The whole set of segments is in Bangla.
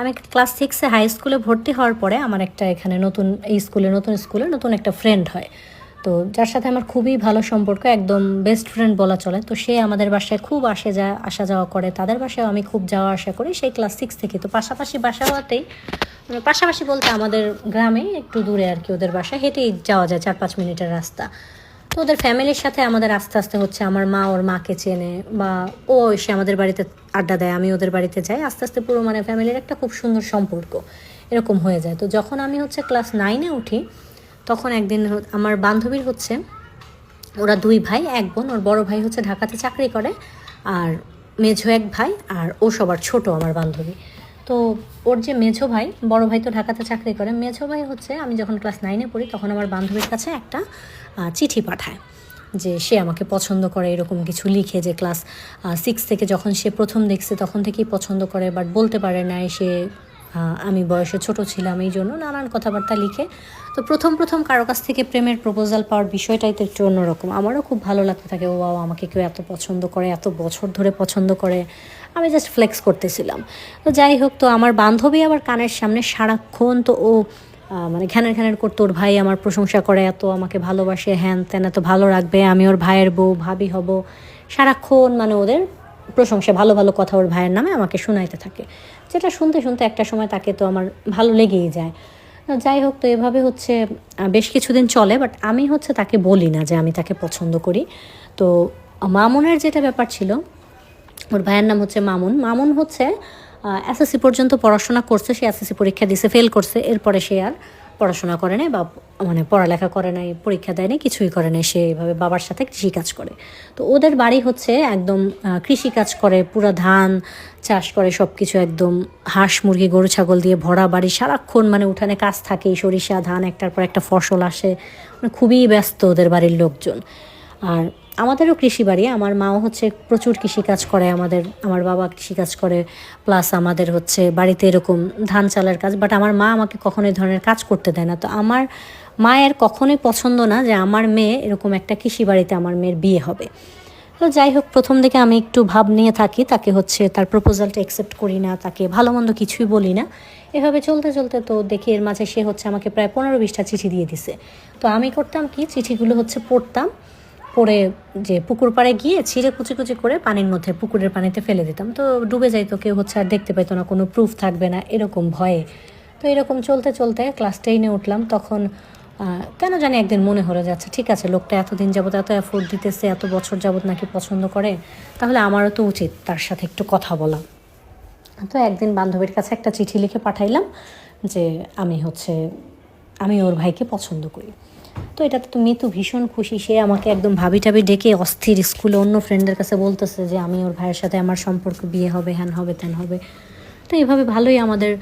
আমি ক্লাস 6-এ হাই স্কুলে ভর্তি হওয়ার পরে আমার একটা এখানে নতুন স্কুলে নতুন একটা ফ্রেন্ড হয়। তো যার সাথে আমার খুবই ভালো সম্পর্ক, একদম বেস্ট ফ্রেন্ড বলা চলে। তো সে আমাদের বাসায় খুব আসা যাওয়া করে, তাদের বাসায় আমি খুব যাওয়া আসা করি সেই ক্লাস 6 থেকে। তো পাশাপাশি বাসা হওয়াতেই, মানে পাশাপাশি বলতে আমাদের গ্রামে একটু দূরে আর কি ওদের বাসা, হেঁটেই যাওয়া যায় 4-5 মিনিটের রাস্তা। তো ওদের ফ্যামিলির সাথে আমাদের আস্তে আস্তে হচ্ছে, আমার মা ওর মাকে চেনে, বা ও এসে আমাদের বাড়িতে আড্ডা দেয়, আমি ওদের বাড়িতে যাই, আস্তে আস্তে পুরো মানে ফ্যামিলির একটা খুব সুন্দর সম্পর্ক এরকম হয়ে যায়। তো যখন আমি হচ্ছে ক্লাস 9-এ উঠি, তখন একদিন আমার বান্ধবীর হচ্ছে, ওরা 2 ভাই 1 বোন, ওর বড় ভাই হচ্ছে ঢাকাতে চাকরি করে, আর মেঝো এক ভাই, আর ও সবার ছোট আমার বান্ধবী। তো ওর যে মেঝো ভাই, বড় ভাই তো ঢাকাতে চাকরি করে, মেঝো ভাই হচ্ছে আমি যখন ক্লাস 9-এ পড়ি তখন আমার বান্ধবীর কাছে একটা চিঠি পাঠায় যে সে আমাকে পছন্দ করে, এরকম কিছু লিখে, যে ক্লাস 6 থেকে যখন সে প্রথম দেখছে তখন থেকেই পছন্দ করে, বাট বলতে পারে না, সে আমি বয়সে ছোট ছিলাম এই জন্য নানান কথাবার্তা লিখে। তো প্রথম কারো কাছ থেকে প্রেমের প্রপোজাল পাওয়ার বিষয়টাই তো একটু অন্যরকম। আমারও খুব ভালো লাগতে থাকে, ও বাবা আমাকে কেউ এত পছন্দ করে, এত বছর ধরে পছন্দ করে। আমি জাস্ট ফ্লেক্স করতেছিলাম। তো যাই হোক, তো আমার বান্ধবী আবার কানের সামনে সারাক্ষণ তো ও মানে ঘ্যানের করতো, ওর ভাই আমার প্রশংসা করে, এত আমাকে ভালোবাসে, হ্যান ত্যান, এত ভালো রাখবে, আমি ওর ভাইয়ের বউ, ভাবি হব, সারাক্ষণ মানে ওদের প্রশংসা, ভালো ভালো কথা ওর ভাইয়ের নামে আমাকে শোনাইতে থাকে, যেটা শুনতে শুনতে একটা সময় তাকে তো আমার ভালো লেগেই যায়। যাই হোক, তো এভাবে হচ্ছে বেশ কিছুদিন চলে, বাট আমি হচ্ছে তাকে বলি না যে আমি তাকে পছন্দ করি। তো মামুনের যেটা ব্যাপার ছিল, ওর ভাইয়ের নাম হচ্ছে মামুন। মামুন হচ্ছে এসএসসি পর্যন্ত পড়াশোনা করছে, সে এসএসসি পরীক্ষা দিছে, ফেল করছে, এরপরে সে আর পড়াশোনা করে নাই, বা মানে পড়ালেখা করে নাই, পরীক্ষা দেয় নাই, কিছুই করে নাই, সে এভাবে বাবার সাথে কৃষিকাজ করে। তো ওদের বাড়ি হচ্ছে একদম কৃষিকাজ করে, পুরা ধান চাষ করে, সব কিছু একদম হাঁস মুরগি গরু ছাগল দিয়ে ভরা বাড়ি, সারাক্ষণ মানে উঠানে কাজ থাকে, সরিষা ধান একটার পর একটা ফসল আসে, মানে খুবই ব্যস্ত ওদের বাড়ির লোকজন। আর আমাদেরও কৃষি বাড়ি, আমার মাও হচ্ছে প্রচুর কৃষিকাজ করে, আমার বাবা কৃষিকাজ করে, প্লাস আমাদের হচ্ছে বাড়িতে এরকম ধান চালের কাজ। বাট আমার মা আমাকে কখনো এই ধরনের কাজ করতে দেয় না। তো আমার মায়ের কখনোই পছন্দ না যে আমার মেয়ে এরকম একটা কৃষি বাড়িতে আমার মেয়ের বিয়ে হবে। তো যাই হোক, প্রথম দিকে আমি একটু ভাব নিয়ে থাকি, তাকে হচ্ছে তার প্রপোজালটা অ্যাকসেপ্ট করি না, তাকে ভালো মন্দ কিছুই বলি না। এভাবে চলতে চলতে তো দেখি এর মাঝে সে হচ্ছে আমাকে প্রায় 15-20টা চিঠি দিয়ে দিছে। তো আমি করতাম কি, চিঠিগুলো হচ্ছে পড়তাম, পড়ে যে পুকুর পাড়ে গিয়ে ছিঁড়ে কুচি কুচি করে পানির মধ্যে, পুকুরের পানিতে ফেলে দিতাম। তো ডুবে যাইতো, কেউ হচ্ছে আর দেখতে পেতো না, কোনো প্রুফ থাকবে না এরকম ভয়ে। তো এরকম চলতে চলতে ক্লাস 10-এ উঠলাম, তখন কেন জানি একদিন মনে হলো যে আচ্ছা ঠিক আছে, লোকটা এতদিন যাবত এত এফোর্ট দিতেছে, এত বছর যাবত নাকি পছন্দ করে, তাহলে আমারও তো উচিত তার সাথে একটু কথা বলা। তো একদিন বান্ধবীর কাছে একটা চিঠি লিখে পাঠাইলাম যে আমি ওর ভাইকে পছন্দ করি। তো এটাতে তো মিতু ভীষণ খুশি, সে আমাকে একদম ভাবি টাবি ডেকে অস্থির, স্কুলে অন্য ফ্রেন্ডের কাছে বলতেছে যে আমি ওর ভাইয়ের সাথে আমার সম্পর্ক, বিয়ে হবে, হ্যান হবে ত্যান হবে। তো এভাবে ভালোই আমাদের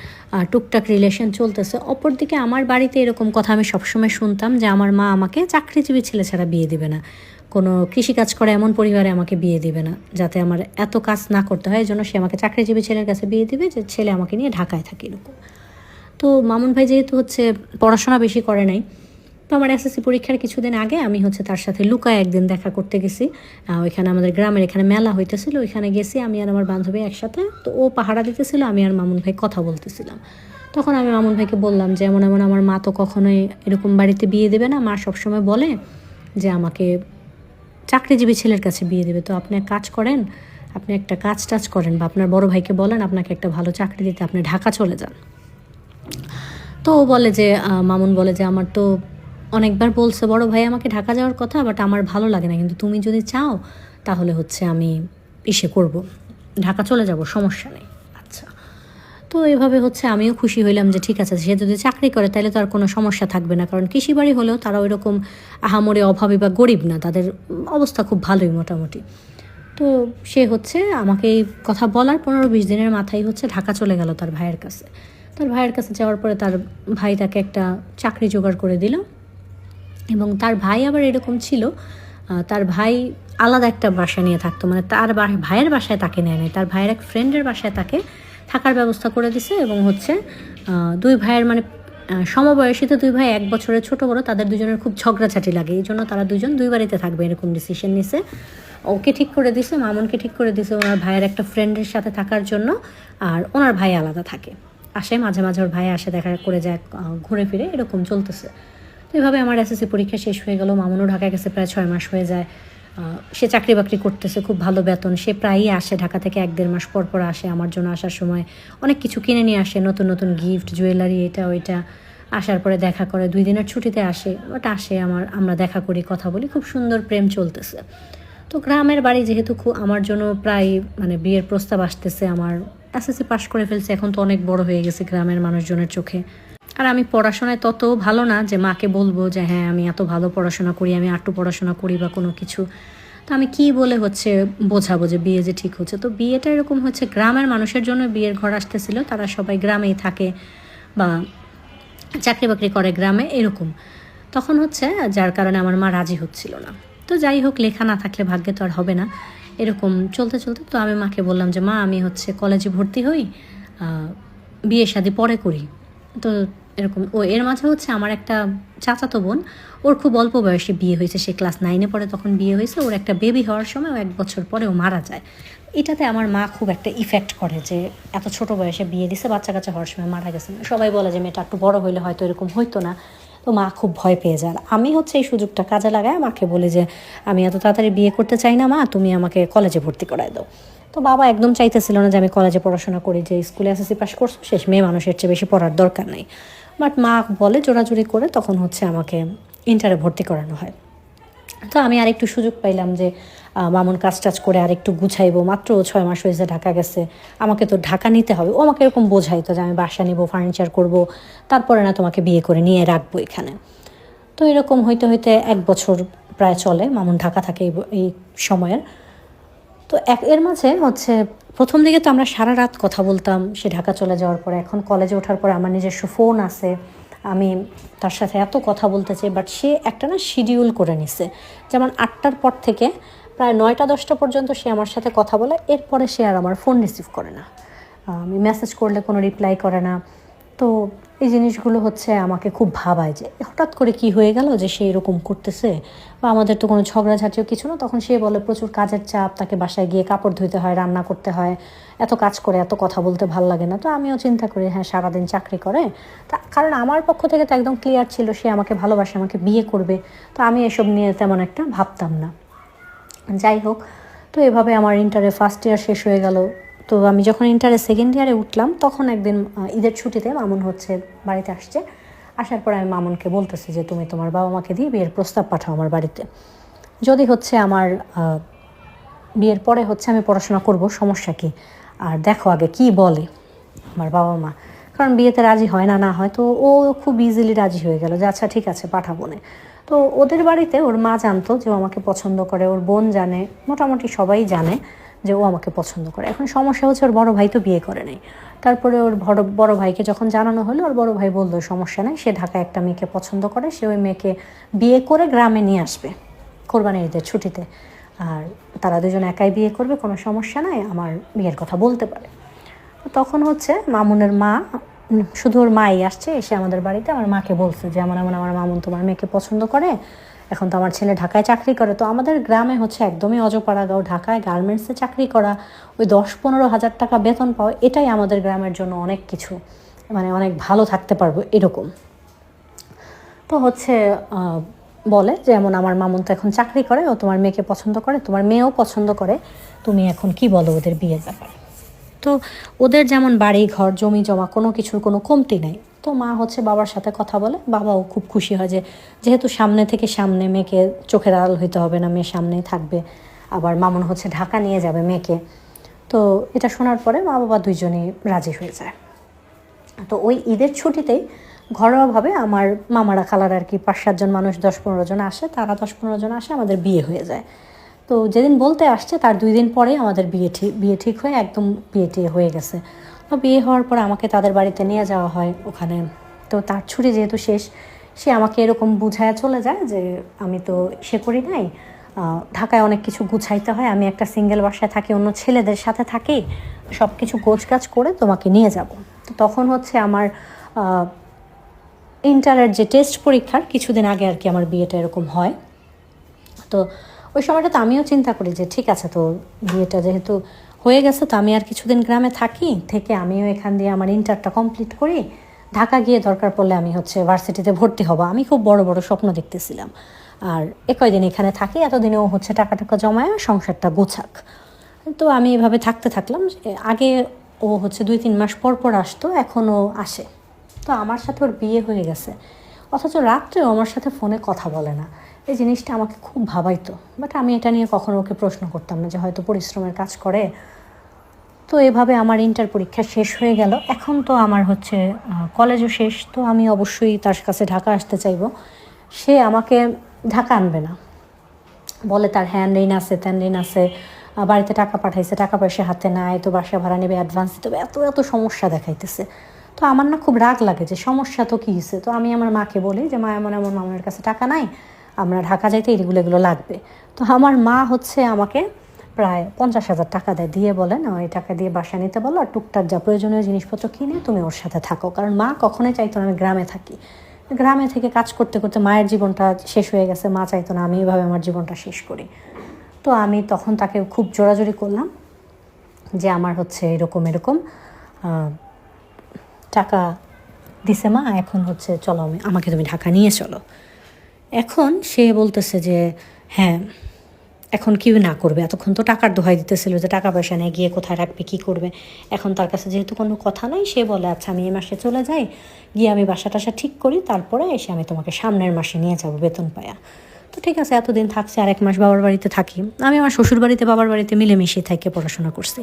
টুকটাক রিলেশন চলতেছে। অপরদিকে আমার বাড়িতে এরকম কথা আমি সবসময় শুনতাম যে আমার মা আমাকে চাকরিজীবী ছেলে ছাড়া বিয়ে দেবে না, কোনো কৃষিকাজ করে এমন পরিবারে আমাকে বিয়ে দেবে না, যাতে আমার এত কাজ না করতে হয়, এই জন্য সে আমাকে চাকরিজীবী ছেলের কাছে বিয়ে দিবে, যে ছেলে আমাকে নিয়ে ঢাকায় থাকে এরকম। তো মামুন ভাই যেহেতু হচ্ছে পড়াশোনা বেশি করে নাই, তো আমার এসএসসি পরীক্ষার কিছুদিন আগে আমি হচ্ছে তার সাথে লুকায় একদিন দেখা করতে গেছি। ওইখানে আমাদের গ্রামের এখানে মেলা হইতেছিল, ওইখানে গেছি আমি আর আমার বান্ধবী একসাথে। তো ও পাহারা দিতেছিল, আমি আর মামুন ভাই কথা বলতেছিলাম। তখন আমি মামুন ভাইকে বললাম যে এমন এমন, আমার মা তো কখনোই এরকম বাড়িতে বিয়ে দেবে না, মা সবসময় বলে যে আমাকে চাকরিজীবী ছেলের কাছে বিয়ে দেবে। তো আপনি এক কাজ করেন, আপনি একটা কাজ টাজ করেন, বা আপনার বড় ভাইকে বলেন আপনাকে একটা ভালো চাকরি দিতে, আপনি ঢাকা চলে যান। তো ও বলে যে মামুন বলে যে আমার তো অনেকবার বলছে বড় ভাই আমাকে ঢাকা যাওয়ার কথা, বাট আমার ভালো লাগে না, কিন্তু তুমি যদি চাও তাহলে হচ্ছে আমি করব, ঢাকা চলে যাব, সমস্যা নেই। আচ্ছা, তো এভাবে হচ্ছে আমিও খুশি হইলাম যে ঠিক আছে, সে যদি চাকরি করে তাহলে তো আর কোনো সমস্যা থাকবে না, কারণ কৃষিবাড়ি হলেও তারা ওই রকম আহামরি অভাবী বা গরিব না, তাদের অবস্থা খুব ভালোই মোটামুটি। তো সে হচ্ছে আমাকে এই কথা বলার 15-20 দিনের মাথায় হচ্ছে ঢাকা চলে গেল তার ভাইয়ের কাছে। তার ভাইয়ের কাছে যাওয়ার পরে তার ভাই তাকে একটা চাকরি জোগাড় করে দিল, এবং তার ভাই আবার এরকম ছিল, তার ভাই আলাদা একটা বাসা নিয়ে থাকতো, মানে তার ভাইয়ের বাসায় তাকে নেয় নাই, তার ভাইয়ের এক ফ্রেন্ডের বাসায় তাকে থাকার ব্যবস্থা করে দিছে। এবং হচ্ছে 2 ভাইয়ের মানে সমবয়সীতে 2 ভাই 1 বছরের ছোট বড়, তাদের দুজনের খুব ঝগড়াঝাটি লাগে, এই জন্য তারা দুজন 2 বাড়িতে থাকবে এরকম ডিসিশন নিছে। ওকে ঠিক করে দিছে, মামুনকে ঠিক করে দিছে ওনার ভাইয়ের একটা ফ্রেন্ডের সাথে থাকার জন্য, আর ওনার ভাই আলাদা থাকে। আসে, মাঝে মাঝে ওর ভাই আসে, দেখা করে যায়, ঘুরে ফিরে এরকম চলতেছে। তো এভাবে আমার এসএসসি পরীক্ষা শেষ হয়ে গেল। মামুনও ঢাকায় গেছে, প্রায় 6 মাস হয়ে যায়। সে চাকরি বাকরি করতেছে, খুব ভালো বেতন। সে প্রায়ই আসে ঢাকা থেকে, 1-1.5 মাস পর পর আসে। আমার জন্য আসার সময় অনেক কিছু কিনে নিয়ে আসে, নতুন নতুন গিফট, জুয়েলারি, এটা ওইটা। আসার পরে দেখা করে, 2 দিনের ছুটিতে আসে, আসে আমরা দেখা করি, কথা বলি, খুব সুন্দর প্রেম চলতেছে। তো গ্রামের বাড়ি যেহেতু আমার জন্য প্রায় মানে বিয়ের প্রস্তাব আসতেছে। আমার এসএসসি পাশ করে ফেলছে, এখন তো অনেক বড় হয়ে গেছে গ্রামের মানুষজনের চোখে। আর আমি পড়াশোনায় তত ভালো না যে মাকে বলবো যে হ্যাঁ আমি এত ভালো পড়াশোনা করি, আমি আটটু পড়াশোনা করি বা কোনো কিছু। তো আমি কি বলে বোঝাবো যে বিয়ে যে ঠিক হচ্ছে। তো বিয়েটা এরকম হচ্ছে, গ্রামের মানুষের জন্য বিয়ের ঘর আসতেছিল, তারা সবাই গ্রামেই থাকে বা চাকরি বাকরি করে গ্রামে, এরকম। তখন হচ্ছে যার কারণে আমার মা রাজি হচ্ছিল না। তো যাই হোক, লেখা না থাকলে ভাগ্যে তো আর হবে না, এরকম চলতে চলতে তো আমি মাকে বললাম যে মা আমি হচ্ছে কলেজে ভর্তি হই, বিয়ে শাদি পরে করি। তো এরকম এর মাঝে হচ্ছে আমার একটা চাচাতো বোন, ওর খুব অল্প বয়সে বিয়ে হয়েছে, সে ক্লাস 9-এ পড়ে তখন বিয়ে হয়েছে। ওর একটা বেবি হওয়ার সময় 1 বছর পরে ও মারা যায়। এটাতে আমার মা খুব একটা ইফেক্ট করে যে এত ছোট বয়সে বিয়ে দিছে, বাচ্চা কাচ্চা হওয়ার সময় মারা গেছে। সবাই বলে যে মেয়েটা একটু বড় হইলে হয়তো এরকম হইতো না। তো মা খুব ভয় পেয়ে যায়। আমি হচ্ছে এই সুযোগটা কাজে লাগায় মাকে বলি যে আমি এত তাড়াতাড়ি বিয়ে করতে চাই না মা, তুমি আমাকে কলেজে ভর্তি করায় দাও। তো বাবা একদম চাইতেছিল না যে আমি কলেজে পড়াশোনা করি, যে স্কুলে এসএসসি পাস করছো শেষ, মেয়ে মানুষের চেয়ে বেশি পড়ার দরকার নেই। বাট মা বলে জোরাজুরি করে, তখন হচ্ছে আমাকে ইন্টারে ভর্তি করানো হয়। তো আমি আরেকটু সুযোগ পাইলাম যে মামুন কাজ টাজ করে আরেকটু গুছাইবো, মাত্র 6 মাস হয়েছে ঢাকা গেছে, আমাকে তো ঢাকা নিতে হবে। ও আমাকে এরকম বোঝাইতো যে আমি বাসা নিব, ফার্নিচার করব, তারপরে না তোমাকে বিয়ে করে নিয়ে রাখবো এখানে। তো এরকম হইতে হইতে 1 বছর প্রায় চলে, মামুন ঢাকা থাকে এই সময়ের। তো এর মাঝে হচ্ছে প্রথম দিকে তো আমরা সারা রাত কথা বলতাম, সে ঢাকা চলে যাওয়ার পরে। এখন কলেজে ওঠার পরে আমার নিজস্ব ফোন আছে, আমি তার সাথে এত কথা বলতে চাই। বাট সে একটা না শিডিউল করে নিছে, যেমন 8টার পর থেকে প্রায় 9টা-10টা পর্যন্ত সে আমার সাথে কথা বলে, এরপরে সে আর আমার ফোন রিসিভ করে না। আমি মেসেজ করলে কোনো রিপ্লাই করে না। তো এই জিনিসগুলো হচ্ছে আমাকে খুব ভাবায় যে হঠাৎ করে কি হয়ে গেল যে সে এরকম করতেছে। বা আমাদের তো কোনো ঝগড়াঝাটিও কিছু না। তখন সে বলে প্রচুর কাজের চাপ, তাকে বাসায় গিয়ে কাপড় ধুইতে হয়, রান্না করতে হয়, এত কাজ করে এত কথা বলতে ভাল লাগে না। তো আমিও চিন্তা করি হ্যাঁ সারাদিন চাকরি করে, তা কারণ আমার পক্ষ থেকে তো একদম ক্লিয়ার ছিল সে আমাকে ভালোবাসে, আমাকে বিয়ে করবে। তো আমি এসব নিয়ে তেমন একটা ভাবতাম না। যাই হোক, তো এভাবে আমার ইন্টারে ফার্স্ট ইয়ার শেষ হয়ে গেল। তো আমি যখন ইন্টারে সেকেন্ড ইয়ারে উঠলাম, তখন একদিন ঈদের ছুটিতে মামুন হচ্ছে বাড়িতে আসছে। আসার পরে আমি মামুনকে বলতেছি যে তুমি তোমার বাবা মাকে দিয়ে বিয়ের প্রস্তাব পাঠাও আমার বাড়িতে, যদি হচ্ছে আমার বিয়ের পরে হচ্ছে আমি পড়াশোনা করব, সমস্যা কি, আর দেখো আগে কি বলে আমার বাবা মা। কারণ বিয়েতে রাজি হয় না, না হয়। তো ও খুব ইজিলি রাজি হয়ে গেল যে আচ্ছা ঠিক আছে পাঠাবো না। তো ওদের বাড়িতে ওর মা জানতো যে ও আমাকে পছন্দ করে, ওর বোন জানে, মোটামুটি সবাই জানে যে ও আমাকে পছন্দ করে। এখন সমস্যা হচ্ছে ওর বড় ভাই তো বিয়ে করে নাই। তারপরে ওর বড় ভাইকে যখন জানানো হলো, ওর বড় ভাই বললো সমস্যা নেই, সে ঢাকায় একটা মেয়েকে পছন্দ করে, সে ওই মেয়েকে বিয়ে করে গ্রামে নিয়ে আসবে কোরবানির ঈদের ছুটিতে। আর তারা দুজন একাই বিয়ে করবে, কোনো সমস্যা নাই, আমার বিয়ের কথা বলতে পারে। তখন হচ্ছে মামুনের মা, শুধু ওর মাই আসছে, এসে আমাদের বাড়িতে আমার মাকে বলছে যে আমার মামুন তোমার মেয়েকে পছন্দ করে, এখন তো আমার ছেলে ঢাকায় চাকরি করে। তো আমাদের গ্রামে হচ্ছে একদমই অজপাড়া গাঁও, ঢাকায় গার্মেন্টসে চাকরি করা, ওই 10-15 হাজার টাকা বেতন পাওয়া, এটাই আমাদের গ্রামের জন্য অনেক কিছু, মানে অনেক ভালো থাকতে পারবো এরকম। তো হচ্ছে বলে যেমন আমার মামুন তো এখন চাকরি করে, ও তোমার মেয়েকে পছন্দ করে, তোমার মেয়েও পছন্দ করে, তুমি এখন কি বলো ওদের বিয়ের ব্যাপারে। তো ওদের যেমন বাড়ি ঘর জমি জমা কোনো কিছুর কোনো কমতি নেই। তো মা হচ্ছে বাবার সাথে কথা বলে, বাবাও খুব খুশি হয় যে যেহেতু সামনে থেকে সামনে, মেয়েকে চোখের আড়াল হইতে হবে না, মেয়ে সামনেই থাকবে, আবার মামুন হচ্ছে ঢাকা নিয়ে যাবে মেয়েকে। তো এটা শোনার পরে মা বাবা দুইজনই রাজি হয়ে যায়। তো ওই ঈদের ছুটিতেই ঘরোয়াভাবে আমার মামারা খালার আর কি 5-7 জন মানুষ, 10-15 জন আসে, তারা 10-15 জন আসে, আমাদের বিয়ে হয়ে যায়। তো যেদিন বলতে আসছে তার 2 দিন পরে আমাদের বিয়ে ঠিক হয়ে একদম বিয়ে হয়ে গেছে। তো বিয়ে হওয়ার পর আমাকে তাদের বাড়িতে নিয়ে যাওয়া হয় ওখানে। তো তার ছুটি যেহেতু শেষ, সে আমাকে এরকম বুঝায় চলে যায় যে আমি তো সে করি নাই, ঢাকায় অনেক কিছু গুছাইতে হয়, আমি একটা সিঙ্গেল বাসায় থাকি, অন্য ছেলেদের সাথে থাকি, সব কিছু গোছগাছ করে তোমাকে নিয়ে যাব। তো তখন হচ্ছে আমার ইন্টারের যে টেস্ট পরীক্ষার কিছুদিন আগে আর কি আমার বিয়েটা এরকম হয়। তো ওই সময়টাতে আমিও চিন্তা করি যে ঠিক আছে, তো বিয়েটা যেহেতু হয়ে গেছে। তো আমি আর কিছুদিন গ্রামে থাকি, থেকে আমিও এখান দিয়ে আমার ইন্টারটা কমপ্লিট করি, ঢাকা গিয়ে দরকার পড়লে আমি হচ্ছে ভার্সিটিতে ভর্তি হব। আমি খুব বড় বড় স্বপ্ন দেখতেছিলাম। আর কয়দিন এখানে থাকি, এতদিনেও হচ্ছে টাকা টাকা জমায় সংসারটা গোছাক। তো আমি এভাবে থাকতে থাকলাম। আগে ও হচ্ছে 2-3 মাস পর পর আসতো, এখন ও আসে। তো আমার সাথে ওর বিয়ে হয়ে গেছে, অথচ রাত্রেও আমার সাথে ফোনে কথা বলে না। এই জিনিসটা আমাকে খুব ভাবাইতো, বাট আমি এটা নিয়ে কখনো ওকে প্রশ্ন করতাম না, যে হয়তো পরিশ্রমের কাজ করে। তো এভাবে আমার ইন্টার পরীক্ষা শেষ হয়ে গেল। এখন তো আমার হচ্ছে কলেজও শেষ, তো আমি অবশ্যই তার কাছে ঢাকা আসতে চাইবো। সে আমাকে ঢাকা আনবে না, বলে তার হ্যান্ড ঋণ আছে, ত্যান ঋণ আছে, বাড়িতে টাকা পাঠাইছে, টাকা পয়সা হাতে নাই, তো বাসা ভাড়া নেবে, অ্যাডভান্স দিতে হবে, এত এত সমস্যা দেখাইতেছে। তো আমার না খুব রাগ লাগে যে সমস্যা তো কী হয়েছে। তো আমি আমার মাকে বলি যে মা, এমন এমন মামার কাছে টাকা নাই, আমরা ঢাকা যাইতে এগুলো লাগবে। তো আমার মা হচ্ছে আমাকে প্রায় 50,000 টাকা দেয়, দিয়ে বলেন ওই টাকা দিয়ে বাসা নিতে বলো, আর টুকটাক যা প্রয়োজনীয় জিনিসপত্র কিনে তুমি ওর সাথে থাকো। কারণ মা কখনোই চাইতো না আমি গ্রামে থাকি। গ্রামে থেকে কাজ করতে করতে মায়ের জীবনটা শেষ হয়ে গেছে, মা চাইতো না আমি এভাবে আমার জীবনটা শেষ করি। তো আমি তখন তাকে খুব জোরাজোরি করলাম যে আমার হচ্ছে এরকম এরকম টাকা দিছে মা, এখন হচ্ছে চলো আমাকে তুমি ঢাকা নিয়ে চলো। এখন সে বলতেছে যে হ্যাঁ, এখন কি না করবে, এতক্ষণ তো টাকার দোহাই দিতেছিল যে টাকা পয়সা নেই, গিয়ে কোথায় রাখবে, কী করবে। এখন তার কাছে যেহেতু কোনো কথা নাই, সে বলে আচ্ছা আমি এই মাসে চলে যাই, গিয়ে আমি বাসা টাসা ঠিক করি, তারপরে এসে আমি তোমাকে সামনের মাসে নিয়ে যাবো বেতন পায়া। তো ঠিক আছে, এতদিন থাকছে, আর 1 মাস বাবার বাড়িতে থাকি। আমি আমার শ্বশুর বাড়িতে বাবার বাড়িতে মিলেমিশে থেকে পড়াশোনা করছি।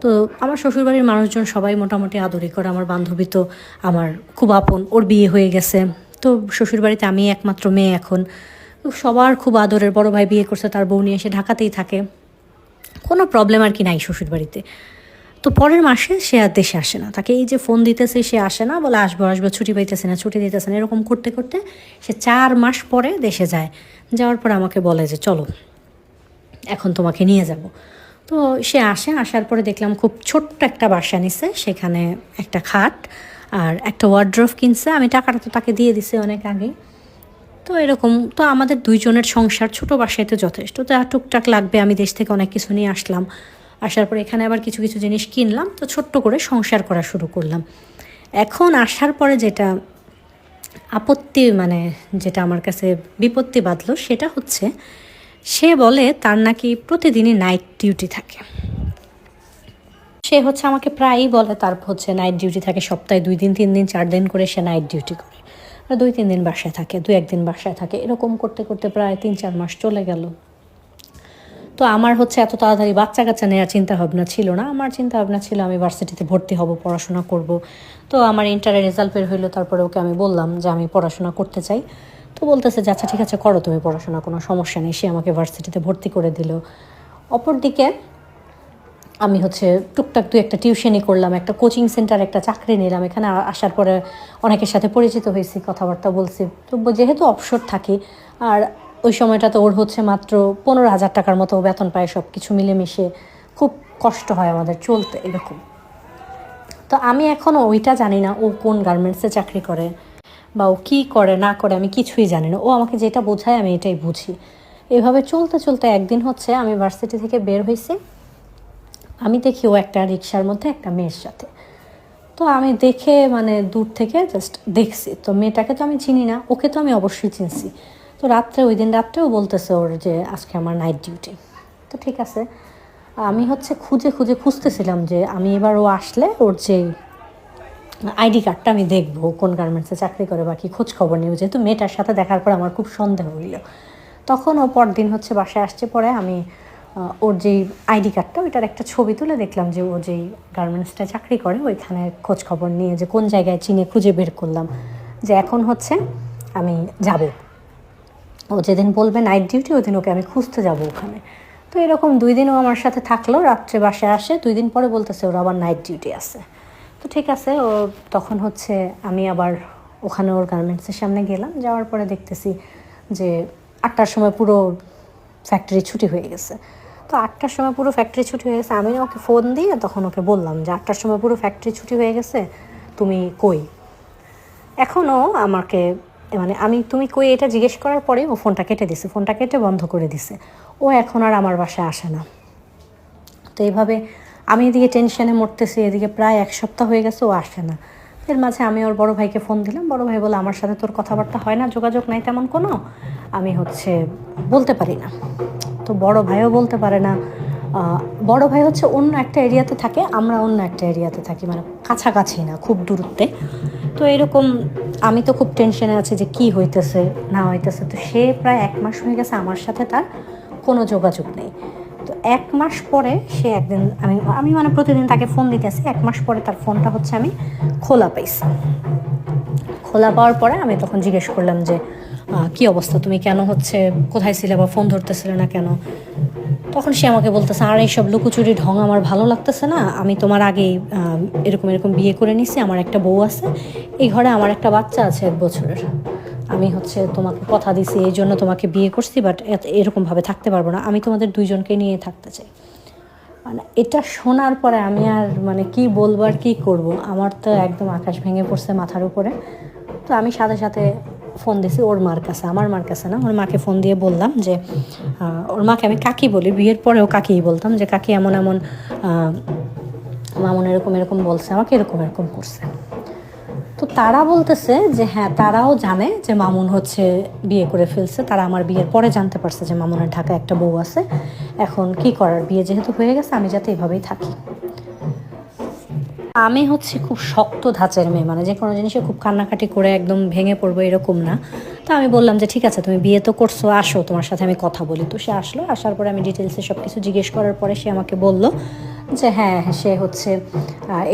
তো আমার শ্বশুরবাড়ির মানুষজন সবাই মোটামুটি আদরই করে। আমার বান্ধবী তো আমার খুব আপন, ওর বিয়ে হয়ে গেছে। তো শ্বশুরবাড়িতে আমি একমাত্র মেয়ে এখন, সবার খুব আদরের। বড় ভাই বিয়ে করছে, তার বউ নিয়ে এসে ঢাকাতেই থাকে, কোনো প্রবলেম আর কি নাই শ্বশুরবাড়িতে। তো পরের মাসে সে আর দেশে আসে না, তাকে এই যে ফোন দিতেছে সে আসে না, বলে আসবো আসবো, ছুটি পাইতেছে না, ছুটি দিতেছে না, এরকম করতে করতে সে 4 মাস পরে দেশে যায়। যাওয়ার পর আমাকে বলে যে চলো এখন তোমাকে নিয়ে যাব। তো সে আসে, আসার পরে দেখলাম খুব ছোট্ট একটা বাসা নিছে, সেখানে একটা খাট আর একটা ওয়ার্ড্রোব কিনছে। আমি টাকাটা তো তাকে দিয়ে দিছি অনেক আগেই। তো এরকম তো আমাদের 2 জনের সংসার ছোট বাসায় তো যথেষ্ট। তো টুকটাক লাগবে, আমি দেশ থেকে অনেক কিছু নিয়ে আসলাম। আসার পরে এখানে আবার কিছু কিছু জিনিস কিনলাম, তো ছোট্ট করে সংসার করা শুরু করলাম। এখন আসার পরে যেটা আপত্তি, মানে যেটা আমার কাছে বিপত্তি বাঁধলো, সেটা হচ্ছে সে বলে তার নাকি প্রতিদিনই নাইট ডিউটি থাকে। সে হচ্ছে আমাকে প্রায়ই বলে তার হচ্ছে নাইট ডিউটি থাকে, সপ্তাহে 2 দিন 3 দিন 4 দিন করে সে নাইট ডিউটি করে। 2-3 দিন বাসায় থাকে, 2-1 দিন বাসায় থাকে, এরকম করতে করতে প্রায় 3-4 মাস চলে গেল। তো আমার হচ্ছে এত তাড়াতাড়ি বাচ্চা কাচ্চা নেওয়ার চিন্তা ভাবনা ছিল না। আমার চিন্তা ভাবনা ছিল আমি ভার্সিটিতে ভর্তি হব, পড়াশোনা করব। তো আমার ইন্টারের রেজাল্ট বের হইলো, তারপরে ওকে আমি বললাম যে আমি পড়াশোনা করতে চাই। তো বলতেছে যে আচ্ছা ঠিক আছে করো তুমি পড়াশোনা, কোনো সমস্যা নেই। সে আমাকে ভার্সিটিতে ভর্তি করে দিল। অপরদিকে আমি হচ্ছে টুকটাক 2-একটা টিউশনই করলাম, একটা কোচিং সেন্টার, একটা চাকরি নিলাম। এখানে আসার পরে অনেকের সাথে পরিচিত হয়েছি, কথাবার্তা বলছি। তো যেহেতু অবসর থাকি, আর ওই সময়টা তো ওর হচ্ছে মাত্র 15,000 টাকার মতো বেতন পায়, সব কিছু মিলেমিশে খুব কষ্ট হয় আমাদের চলতে এরকম। তো আমি এখনও ওইটা জানি না ও কোন গার্মেন্টসে চাকরি করে বা ও কী করে না করে, আমি কিছুই জানি না। ও আমাকে যেটা বোঝায় আমি এটাই বুঝি। এভাবে চলতে চলতে একদিন হচ্ছে আমি ভার্সিটি থেকে বের হয়েছি, আমি দেখি ও একটা রিক্সার মধ্যে একটা মেয়ের সাথে। তো আমি দেখে মানে দূর থেকে জাস্ট দেখছি, তো মেয়েটাকে তো আমি চিনি না, ওকে তো আমি অবশ্যই চিনছি। তো রাত্রে ওই দিন রাত্রেও বলতেছে ওর যে আজকে আমার নাইট ডিউটি। তো ঠিক আছে, আমি হচ্ছে খুঁজতেছিলাম যে আমি এবার ও আসলে ওর যে আইডি কার্ডটা আমি দেখবো কোন গার্মেন্টসে চাকরি করে বা কি খোঁজ খবর নিব, যেহেতু মেয়েটার সাথে দেখার পর আমার খুব সন্দেহ হইল। তখন ও পরদিন হচ্ছে বাসায় আসছে, পরে আমি ওর যেই আইডি কার্ডটা ওইটার একটা ছবি তুলে দেখলাম যে ও যেই গার্মেন্টসটা চাকরি করে ওইখানে খোঁজ খবর নিয়ে যে কোন জায়গায় চিনে খুঁজে বের করলাম যে এখন হচ্ছে আমি যাব। ও যেদিন বলবে নাইট ডিউটি ওই দিন ওকে আমি খুঁজতে যাব ওখানে। তো এরকম 2 দিনও আমার সাথে থাকলো, রাত্রে বাসায় আসে, 2 দিন পরে বলতেছে ওর আবার নাইট ডিউটি আছে। তো ঠিক আছে, ও তখন হচ্ছে আমি আবার ওখানে ওর গার্মেন্টসের সামনে গেলাম। যাওয়ার পরে দেখতেছি যে 8টার সময় পুরো ফ্যাক্টরি ছুটি হয়ে গেছে। তো 8টার সময় পুরো ফ্যাক্টরি ছুটি হয়ে গেছে, আমি ওকে ফোন দিয়ে তখন ওকে বললাম যে 8টার সময় পুরো ফ্যাক্টরি ছুটি হয়ে গেছে, তুমি কই। এখনও আমাকে মানে তুমি কই এটা জিজ্ঞেস করার পরে ও ফোনটা কেটে দিছে, ফোনটা কেটে বন্ধ করে দিছে। ও এখন আর আমার বাসায় আসে না। তো এইভাবে আমি এদিকে টেনশনে মরতেছি, এদিকে প্রায় 1 সপ্তাহ হয়ে গেছে ও আসে না। এর মাঝে আমি ওর বড় ভাইকে ফোন দিলাম, বড় ভাই বলে আমার সাথে তোর কথাবার্তা হয় না, যোগাযোগ নাই তেমন কোনো, আমি বলতে পারি না। তো বড় ভাইও বলতে পারে না। বড় ভাই অন্য একটা এরিয়াতে থাকে, আমরা অন্য একটা এরিয়াতে থাকি, মানে কাছাকাছি না, খুব দূরত্বে। তো এরকম আমি তো খুব টেনশনে আছি যে কি হইতেছে না হইতেছে। তো সে প্রায় 1 মাস হয়ে গেছে আমার সাথে তার কোনো যোগাযোগ নেই। তো 1 মাস পরে সে একদিন আমি মানে প্রতিদিন তাকে ফোন দিতেছি, 1 মাস পরে তার ফোনটা আমি খোলা পাইছি। খোলা পাওয়ার পরে আমি তখন জিজ্ঞেস করলাম যে কি অবস্থা, তুমি কেন কোথায় ছিলে বা ফোন ধরতেছিলে না কেন? তখন সে আমাকে বলতেছে, আর এইসব লুকোচুরি ঢং আমার ভালো লাগতেছে না, আমি তোমার আগেই এরকম বিয়ে করে নিছি, আমার একটা বউ আছে, এই ঘরে আমার একটা বাচ্চা আছে 1 বছরের, আমি তোমাকে কথা দিছি এই জন্য তোমাকে বিয়ে করছি, বাট এরকমভাবে থাকতে পারবো না, আমি তোমাদের দুইজনকে নিয়ে থাকতে চাই। মানে এটা শোনার পরে আমি আর কি বলবো আর কী করবো, আমার তো একদম আকাশ ভেঙে পড়ছে মাথার উপরে। তো আমি সাথে সাথে ফোন দিছি ওর মার কাছে, আমার মার কাছে না, ওর মাকে ফোন দিয়ে বললাম যে ওর মাকে আমি কাকি বলি, বিয়ের পরেও কাকিই বলতাম, যে কাকি এমন মামুন এরকম বলছে আমাকে, এরকম করছে। তো তারা বলতেছে যে হ্যাঁ, তারাও জানে যে মামুন বিয়ে করে ফেলছে, তারা আমার বিয়ের পরে জানতে পারছে যে মামুনের ঢাকায় একটা বউ আছে, এখন কি করার, বিয়ে যেহেতু হয়ে গেছে আমি যাতে এভাবেই থাকি। আমি খুব শক্ত ধাঁচের মেয়ে, মানে যে কোনো জিনিসে খুব কান্নাকাটি করে একদম ভেঙে পড়বো এরকম না। তো আমি বললাম যে ঠিক আছে, তুমি বিয়ে তো করছো, আসো তোমার সাথে আমি কথা বলি। তো সে আসলো, আসার পরে আমি ডিটেলসে সব কিছু জিজ্ঞেস করার পরে সে আমাকে বলল যে হ্যাঁ, সে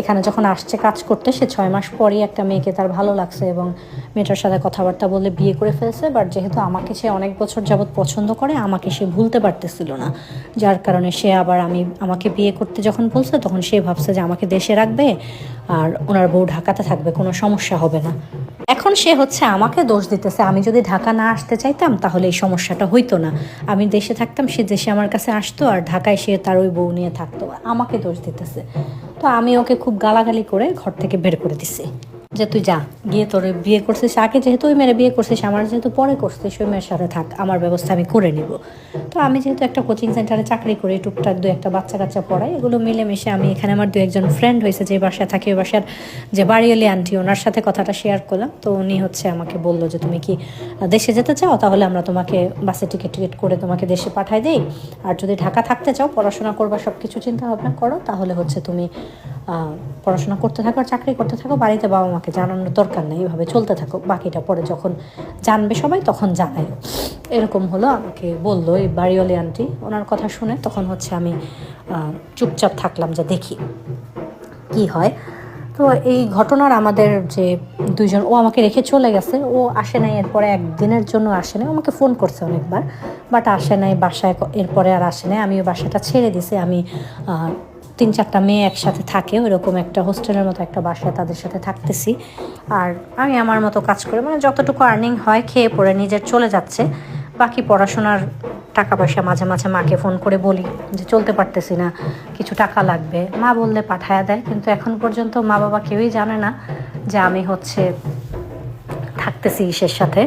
এখানে যখন আসছে কাজ করতে, সে 6 মাস পরই একটা মেয়েকে তার ভালো লাগছে এবং মেয়েটার সাথে কথাবার্তা বলে বিয়ে করে ফেলছে। বাট যেহেতু আমাকে সে অনেক বছর যাবৎ পছন্দ করে, আমাকে সে ভুলতে পারতেছিল না, যার কারণে সে আবার আমাকে বিয়ে করতে যখন বলছে তখন সে ভাবছে যে আমাকে দেশে রাখবে আর ওনার বউ ঢাকাতে থাকবে, কোনো সমস্যা হবে না। এখন সে আমাকে দোষ দিতেছে, আমি যদি ঢাকা না আসতে চাইতাম তাহলে এই সমস্যাটা হইতো না, আমি দেশে থাকতাম, সে দেশে আমার কাছে আসতো আর ঢাকায় সে তার ওই বউ নিয়ে থাকতো, আমাকে দোষ দিতেছে। তো আমি ওকে খুব গালাগালি করে ঘর থেকে বের করে দিছি যে তুই যা, গিয়ে তোর বিয়ে করছিস আগে, যেহেতু ওই মেয়ের বিয়ে করছিস, আমার যেহেতু পরে করছিস, ওই মেয়ের সাথে থাক, আমার ব্যবস্থা আমি করে নিব। তো আমি যেহেতু একটা কোচিং সেন্টারে চাকরি করি, টুকটাক 2-1 বাচ্চা কাচ্চা পড়াই, এগুলো মিলেমিশে আমি এখানে আমার 2-1 ফ্রেন্ড হয়েছে যে বাসায় থাকে, ওই বাসার যে বাড়িওয়ালি আন্টি, ওনার সাথে কথাটা শেয়ার করলাম। তো উনি আমাকে বললো যে তুমি কি দেশে যেতে চাও, তাহলে আমরা তোমাকে বাসে টিকিট করে তোমাকে দেশে পাঠাই দেই, আর যদি ঢাকা থাকতে চাও, পড়াশোনা করবা, সব কিছু চিন্তা ভাবনা করো, তাহলে তুমি পড়াশোনা করতে থাকো আর চাকরি করতে থাকো, বাড়িতে বাবা মাকে জানানোর দরকার নেই, এইভাবে চলতে থাকো, বাকিটা পরে যখন জানবে সবাই তখন জানাই। এরকম হলো, আমাকে বললো এই বাড়িওয়ালি আন্টি। ওনার কথা শুনে তখন আমি চুপচাপ থাকলাম যে দেখি কি হয়। তো এই ঘটনার আমাদের যে 2জন, ও আমাকে রেখে চলে গেছে, ও আসে নাই, এরপরে 1 দিনের জন্য আসে নাই, আমাকে ফোন করছে অনেকবার, বাট আসে নাই বাসায়, এরপরে আর আসে নাই। আমি ওই বাসাটা ছেড়ে দিছি, আমি 3-4টা মেয়ে একসাথে থাকে, ওইরকম একটা হোস্টেলের মতো একটা বাসায় তাদের সাথে থাকতেছি, আর আমি আমার মতো কাজ করে, মানে যতটুকু আর্নিং হয় খেয়ে পড়ে নিজের চলে যাচ্ছে। বাকি পড়াশোনার টাকা পয়সা মাঝে মাঝে মাকে ফোন করে বলি যে চলতে পারতেছি না, কিছু টাকা লাগবে, মা বললে পাঠায়া দেয়। কিন্তু এখন পর্যন্ত মা বাবা কেউই জানে না যে আমি থাকতেছি ইসের সাথে,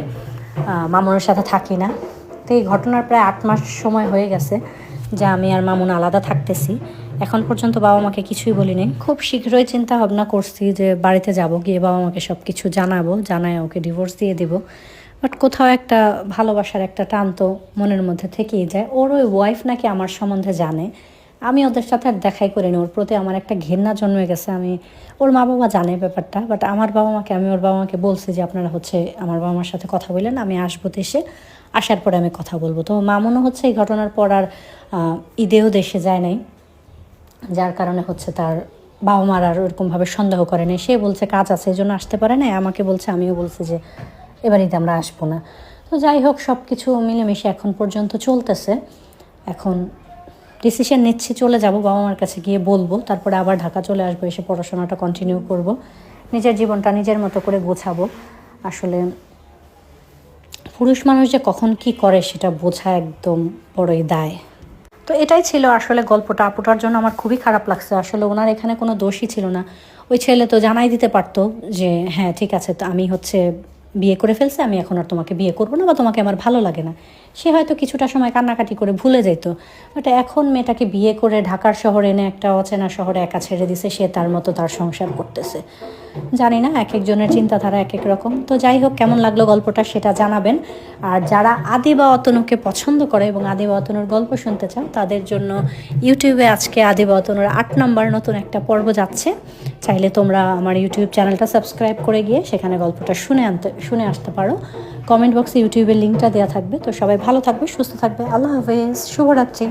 মামুনের সাথে থাকি না। তো এই ঘটনার প্রায় 8 মাস সময় হয়ে গেছে যে আমি আর মামুন আলাদা থাকতেছি। এখন পর্যন্ত বাবা মাকে কিছুই বলিনি। খুব শীঘ্রই চিন্তা ভাবনা করছি যে বাড়িতে যাব, গিয়ে বাবা মাকে সব কিছু জানায় ওকে ডিভোর্স দিয়ে দিব। বাট কোথাও একটা ভালোবাসার একটা টান তো মনের মধ্যে থেকেই যায়। ওর ওই ওয়াইফ নাকি আমার সম্বন্ধে জানে, আমি ওদের সাথে আর দেখাই করিনি, ওর প্রতি আমার একটা ঘৃণা জন্মে গেছে। ওর মা বাবা জানে ব্যাপারটা, বাট আমি ওর বাবা মাকে বলছি যে আপনারা আমার বাবা মার সাথে কথা বললেন, আমি আসবো দেশে, আসার পরে আমি কথা বলবো। তো মামুনও এই ঘটনার পর আর ঈদেও দেশে যায় নাই, যার কারণে তার বাবা মার আর ওরকমভাবে সন্দেহ করে নাই। সে বলছে কাজ আছে, এই জন্য আসতে পারে না, আমাকে বলছে, আমিও বলছি যে এবার ঈদে আমরা আসবো না। তো যাই হোক, সব কিছু মিলেমিশে এখন পর্যন্ত চলতেছে। এখন ডিসিশন নিচ্ছি, চলে যাব, বাবা মার কাছে গিয়ে বলবো, তারপরে আবার ঢাকা চলে আসবো, এসে পড়াশোনাটা কন্টিনিউ করব, নিজের জীবনটা নিজের মতো করে গোছাবো। আসলে পুরুষ মানুষ যে কখন কি করে সেটা বোঝা একদম বড়ই দায়। তো এটাই ছিল আসলে গল্পটা। আপুটার জন্য আমার খুবই খারাপ লাগছে, আসলে ওনার এখানে কোনো দোষই ছিল না। ওই ছেলে তো জানাই দিতে পারতো যে হ্যাঁ ঠিক আছে, তো আমি বিয়ে করে ফেলছে, আমি এখন আর তোমাকে বিয়ে করবো না বা তোমাকে আমার ভালো লাগে না। সে হয়তো কিছুটা সময় কান্নাকাটি করে ভুলে যেত, বাট এখন মেয়েটাকে বিয়ে করে ঢাকার শহরে এনে একটা অচেনা শহরে একা ছেড়ে দিছে, সে তার মতো তার সংসার করতেছে। জানি না, এক একজনের চিন্তাধারা এক এক রকম। তো যাই হোক, কেমন লাগলো গল্পটা সেটা জানাবেন। আর যারা আদিবা অতনুকে পছন্দ করে এবং আদিবা অতনুর গল্প শুনতে চান, তাদের জন্য ইউটিউবে আজকে আদিবা অতনুর 8 নম্বর নতুন একটা পর্ব যাচ্ছে। চাইলে তোমরা আমার ইউটিউব চ্যানেলটা সাবস্ক্রাইব করে গিয়ে সেখানে গল্পটা শুনে আসতে পারো। কমেন্ট বক্সে ইউটিউবের লিঙ্কটা দেওয়া থাকবে। তো সবাই ভালো থাকবে, সুস্থ থাকবে। আল্লাহ হাফেজ, শুভরাত্রি।